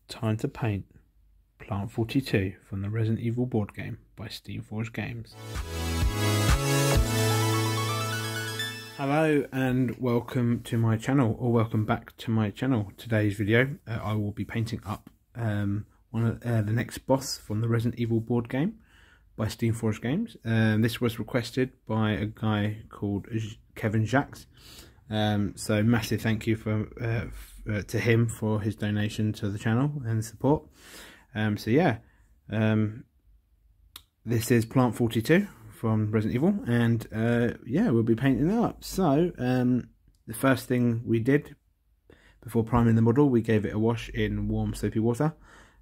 Time to paint Plant 42 from the Resident Evil board game by Steamforged Games. Hello and welcome to my channel, or welcome back to my channel. Today's video I will be painting up one of the next boss from the Resident Evil board game by Steamforged Games. This was requested by a guy called Kevin Jacques. So massive thank you to him for his donation to the channel and support. So yeah, this is Plant 42 from Resident Evil, and yeah, we'll be painting it up. So the first thing we did before priming the model, we gave it a wash in warm soapy water.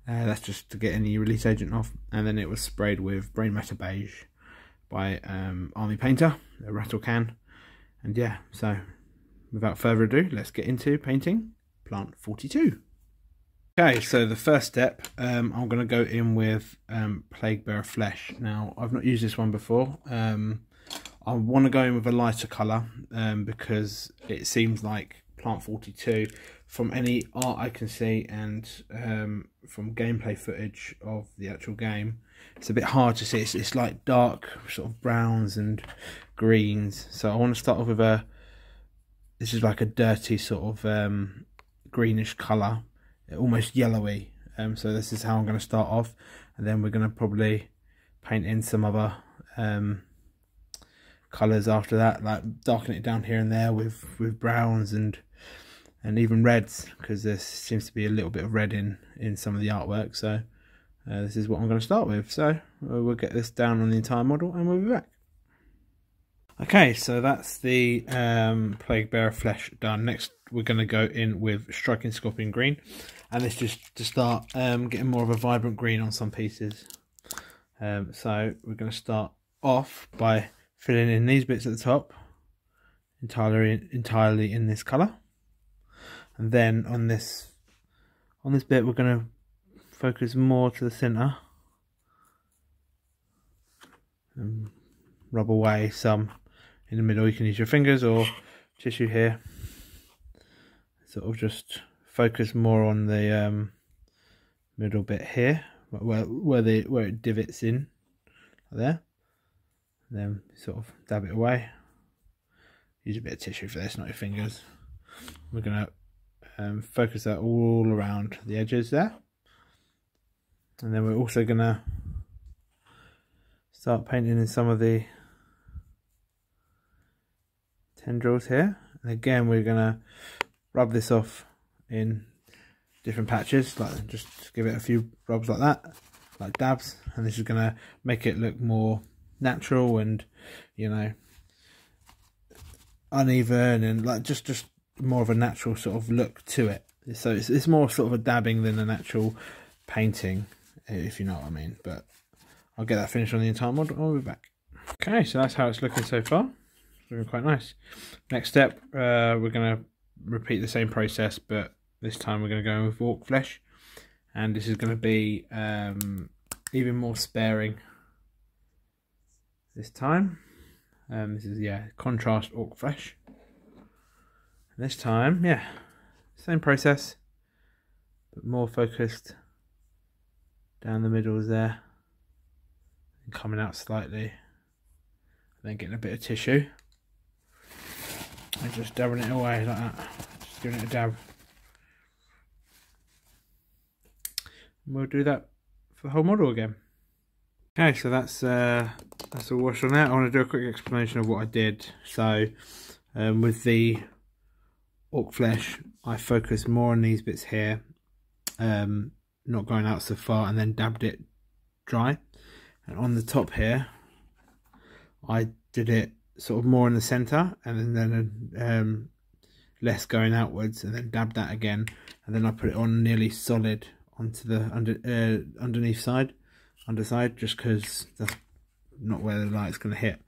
That's just to get any release agent off, and then it was sprayed with Brainmatter Beige by Army Painter, a rattle can. And yeah, so without further ado, let's get into painting Plant 42. Okay, so the first step, I'm going to go in with PlagueBearer Flesh. Now, I've not used this one before. I want to go in with a lighter colour because it seems like Plant 42, from any art I can see and from gameplay footage of the actual game, it's a bit hard to see. It's like dark sort of browns and greens. So I want to start off with this is like a dirty sort of greenish colour, almost yellowy. So this is how I'm going to start off, and then we're going to probably paint in some other colours after that, like darken it down here and there with browns and even reds, because there seems to be a little bit of red in some of the artwork. So this is what I'm going to start with. So we'll get this down on the entire model and we'll be back. Okay, so that's the PlagueBearer Flesh done. Next we're going to go in with Striking Scorpion Green, and it's just to start getting more of a vibrant green on some pieces. So we're going to start off by filling in these bits at the top entirely in this colour, and then on this bit we're going to focus more to the centre and rub away some in the middle. You can use your fingers or tissue here, sort of just focus more on the middle bit here, where it divots in, like there. And then sort of dab it away. Use a bit of tissue for this, not your fingers. We're going to focus that all around the edges there, and then we're also going to start painting in some of the tendrils here. And again, we're going to rub this off in different patches, like just give it a few rubs like that, like dabs, and this is going to make it look more natural and, you know, uneven, and like just more of a natural sort of look to it. So it's more sort of a dabbing than an actual painting, if you know what I mean. But I'll get that finished on the entire model and I'll be back. Okay, so that's how it's looking so far. It's looking quite nice. Next step, we're going to repeat the same process, but this time we're going to go with Ork Flesh, and this is going to be even more sparing this time. This is, yeah, Contrast Ork Flesh. And this time, yeah, same process, but more focused down the middles there, and coming out slightly, and then getting a bit of tissue and just dabbing it away like that, just giving it a dab. And we'll do that for the whole model again. Okay, so that's all washed on there. I want to do a quick explanation of what I did. So with the Ork Flesh, I focused more on these bits here, not going out so far, and then dabbed it dry. And on the top here, I did it sort of more in the centre, and then less going outwards, and then dabbed that again, and then I put it on nearly solid onto the underside, just because that's not where the light's going to hit.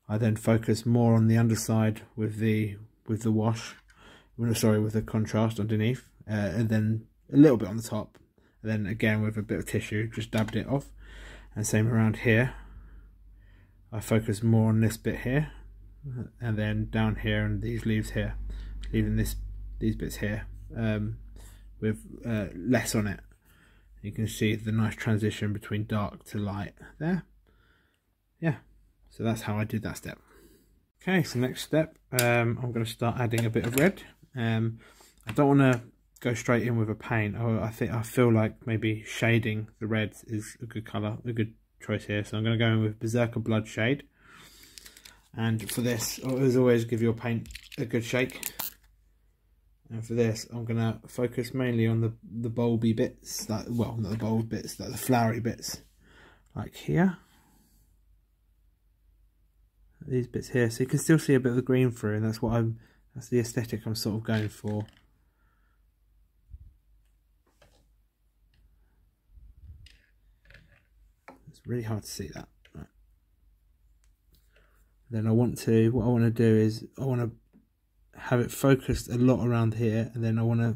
I then focus more on the underside with the wash, sorry, with the contrast underneath, and then a little bit on the top, and then again with a bit of tissue just dabbed it off. And same around here, I focus more on this bit here, and then down here and these leaves here, leaving these bits here with less on it. You can see the nice transition between dark to light there. Yeah, so that's how I did that step. Okay, so next step, I'm going to start adding a bit of red. I don't want to go straight in with a paint. I feel like maybe shading the reds is a good colour, a good choice here. So I'm going to go in with Beserker Bloodshade. And for this, as always, give your paint a good shake. And for this, I'm going to focus mainly on the bulby bits, like, well, not the bulb bits, like the flowery bits, like here. These bits here, so you can still see a bit of the green through, and that's the aesthetic I'm sort of going for. It's really hard to see that. Right. Then what I want to do is I want to have it focused a lot around here, and then I want to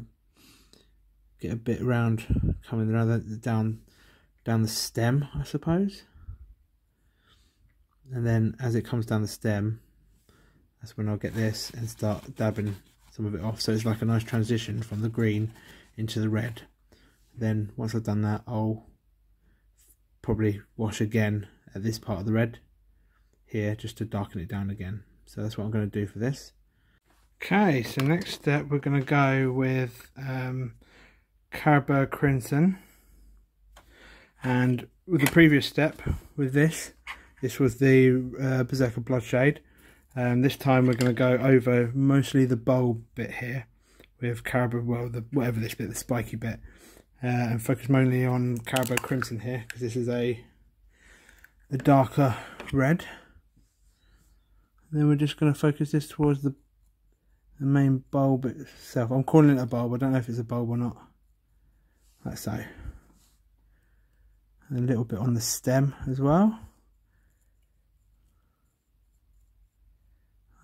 get a bit around, coming around down the stem, I suppose. And then as it comes down the stem, that's when I'll get this and start dabbing some of it off, so it's like a nice transition from the green into the red. Then once I've done that, I'll probably wash again at this part of the red here, just to darken it down again. So that's what I'm going to do for this. Okay, so next step we're going to go with Carroburg Crimson. And with the previous step with this was the Beserker Bloodshade. This time we're going to go over mostly the bulb bit here with Carroburg, well, whatever this bit, the spiky bit, and focus mainly on Carroburg Crimson here, because this is a darker red. And then we're just going to focus this towards the main bulb itself. I'm calling it a bulb, I don't know if it's a bulb or not, like so. And a little bit on the stem as well,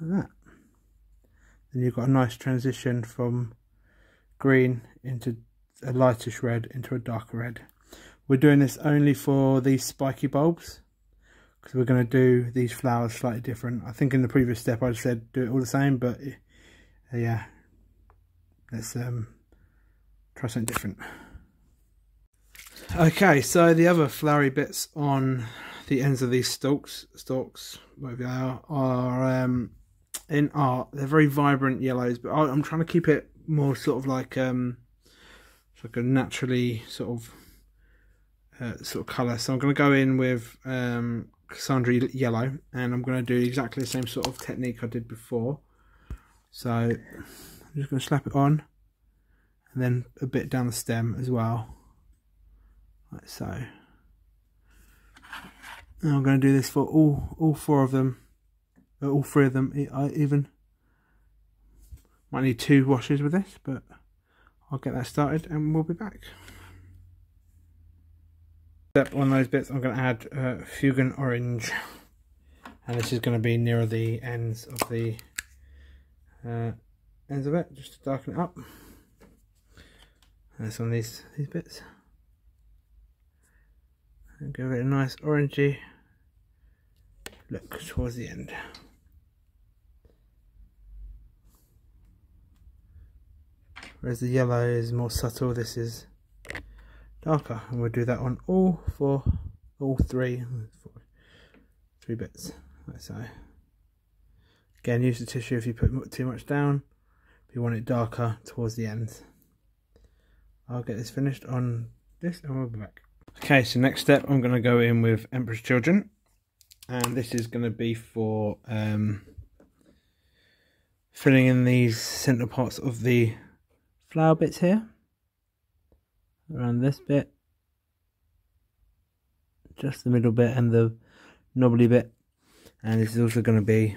like that. Then you've got a nice transition from green into a lightish red into a darker red. We're doing this only for these spiky bulbs, because we're going to do these flowers slightly different. I think in the previous step I said do it all the same, but yeah, let's try something different. Okay, so the other flowery bits on the ends of these stalks, whatever they are in art. They're very vibrant yellows, but I'm trying to keep it more sort of like a naturally sort of colour. So I'm going to go in with Casandoera Yellow, and I'm going to do exactly the same sort of technique I did before. So I'm just going to slap it on, and then a bit down the stem as well, like so. And I'm going to do this for all four of them, all three of them. I even might need 2 washes with this, but I'll get that started and we'll be back. Step on those bits, I'm going to add Fuegan Orange, and this is going to be nearer the ends of the it, just to darken it up. And it's on these bits, and give it a nice orangey look towards the end. Whereas the yellow is more subtle, this is darker, and we'll do that on all three bits, like so. Again, use the tissue if you put too much down, if you want it darker towards the end. I'll get this finished on this and we'll be back. Okay, so next step I'm going to go in with Emperor's Children, and this is going to be for filling in these centre parts of the flower bits here, around this bit, just the middle bit and the knobbly bit, and this is also going to be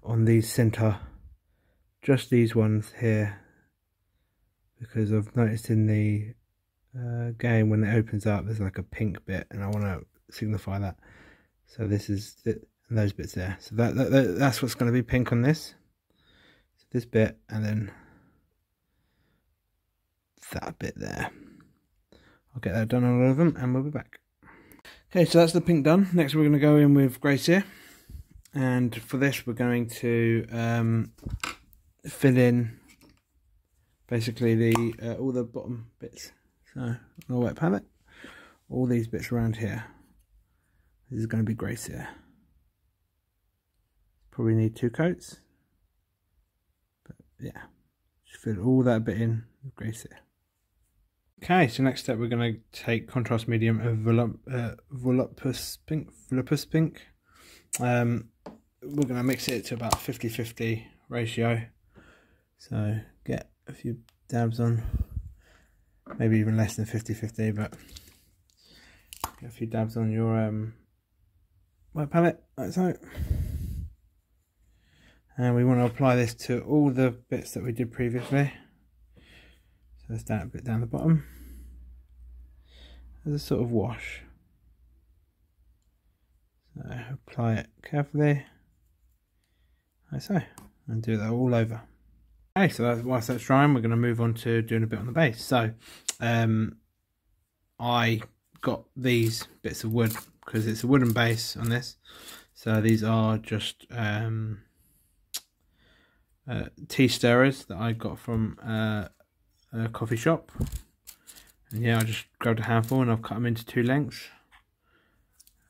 on these centre, just these ones here, because I've noticed in the game when it opens up there's like a pink bit, and I want to signify that. So this is it, and those bits there, so that's what's going to be pink on this. So this bit, and then that bit there. I'll get that done on all of them and we'll be back. Okay, so that's the pink done. Next we're going to go in with grey Seer, and for this we're going to fill in basically the all the bottom bits. So on a wet palette, all these bits around here. This is going to be grey Seer. Probably need 2 coats, but yeah, just fill all that bit in with grey Seer. Okay, so next step we're going to take contrast medium of Volupus Pink. We're going to mix it to about 50-50 ratio. So get a few dabs on, maybe even less than 50-50, but get a few dabs on your wet palette, like so. And we want to apply this to all the bits that we did previously. So let's down a bit down the bottom as a sort of wash. So apply it carefully, like so, and do that all over. Okay, so whilst that's drying, we're going to move on to doing a bit on the base. So I got these bits of wood because it's a wooden base on this. So these are just tea stirrers that I got from a coffee shop, and yeah, I just grabbed a handful and I've cut them into 2 lengths.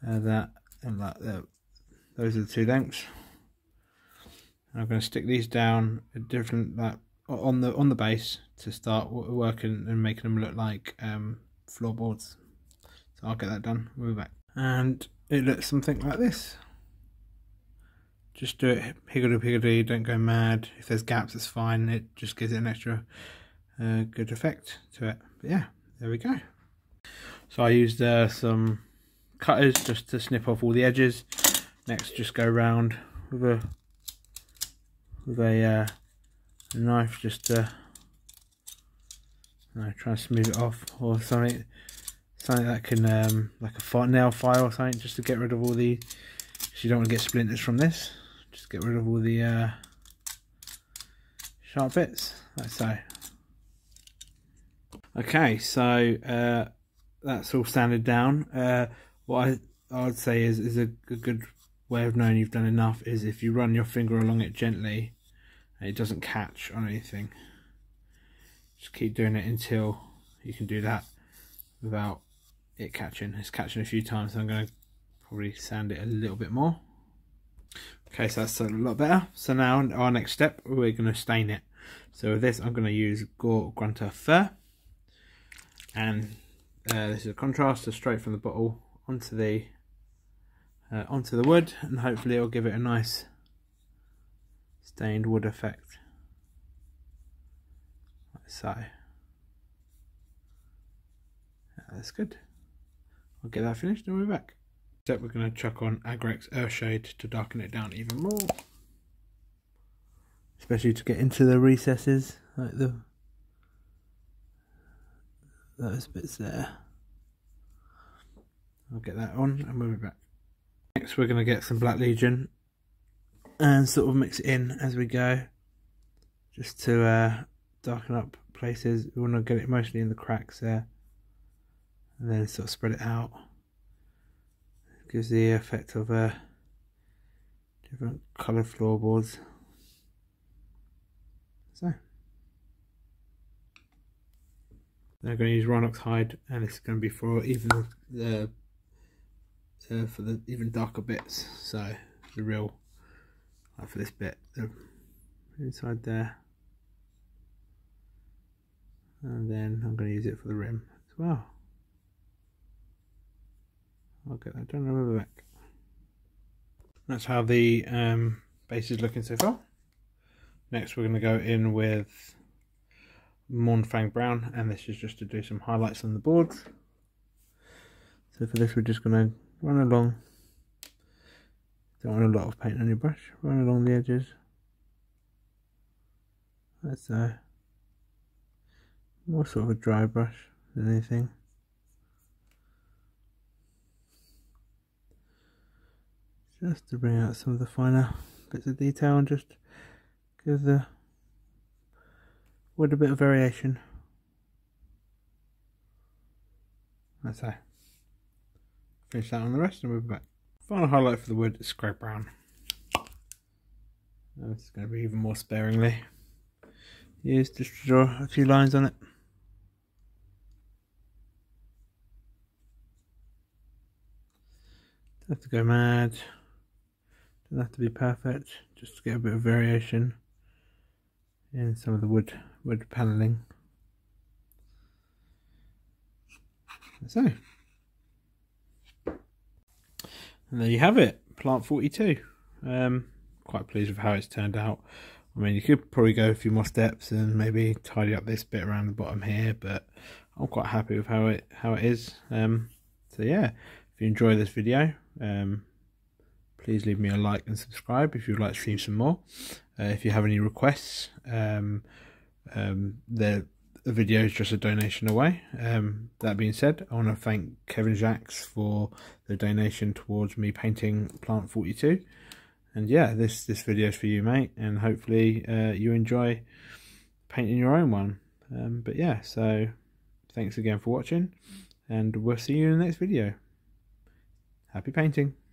Those are the 2 lengths. And I'm going to stick these down at different, like on the base to start working and making them look like floorboards. So I'll get that done. We'll be back, and it looks something like this. Just do it higgledy-piggledy, don't go mad. If there's gaps, it's fine. It just gives it an extra good effect to it. But yeah, there we go. So I used some cutters just to snip off all the edges. Next, just go around with a knife just to try and smooth it off, or something that can like a nail file or something, just to get rid of all the. Because you don't want to get splinters from this. Just get rid of all the sharp bits, like so. Okay, so that's all sanded down. What I would say is a good way of knowing you've done enough is if you run your finger along it gently and it doesn't catch on anything. Just keep doing it until you can do that without it catching. It's catching a few times, so I'm going to probably sand it a little bit more. Okay, so that's a lot better. So now our next step, we're going to stain it. So with this, I'm going to use Gore-Grunta Fur, and this is a contrast, so straight from the bottle onto the wood, and hopefully it'll give it a nice stained wood effect, like so. That's good. I'll get that finished and we'll be back. Step, we're going to chuck on Agrax Earthshade to darken it down even more, especially to get into the recesses, like those bits there. I'll get that on and we'll be back. Next, we're going to get some Black Legion and sort of mix it in as we go, just to darken up places. We want to get it mostly in the cracks there, and then sort of spread it out. Gives the effect of different coloured floorboards. So they're going to use Rhinox Hide, and it's going to be for even the even darker bits. So the real, like for this bit, the inside there, and then I'm going to use it for the rim as well. I'll get that done and we'll be back. That's how the base is looking so far. Next, we're going to go in with Mournfang Brown, and this is just to do some highlights on the boards. So for this, we're just going to run along. Don't want a lot of paint on your brush. Run along the edges. That's more sort of a dry brush than anything. Just to bring out some of the finer bits of detail and just give the wood a bit of variation. That's how. Finish that on the rest and we'll be back. Final highlight for the wood is Skrag Brown. And this is going to be even more sparingly. use just to draw a few lines on it. Don't have to go mad, doesn't have to be perfect, just to get a bit of variation in some of the wood panelling. So, and there you have it, plant 42. Quite pleased with how it's turned out. I mean, you could probably go a few more steps and maybe tidy up this bit around the bottom here, but I'm quite happy with how it is. So yeah, if you enjoy this video, please leave me a like and subscribe if you'd like to see some more. If you have any requests, the video is just a donation away. That being said, I want to thank Kevin Jacques for the donation towards me painting plant 42. And yeah, this video is for you, mate, and hopefully you enjoy painting your own one. But yeah, so thanks again for watching, and we'll see you in the next video. Happy painting.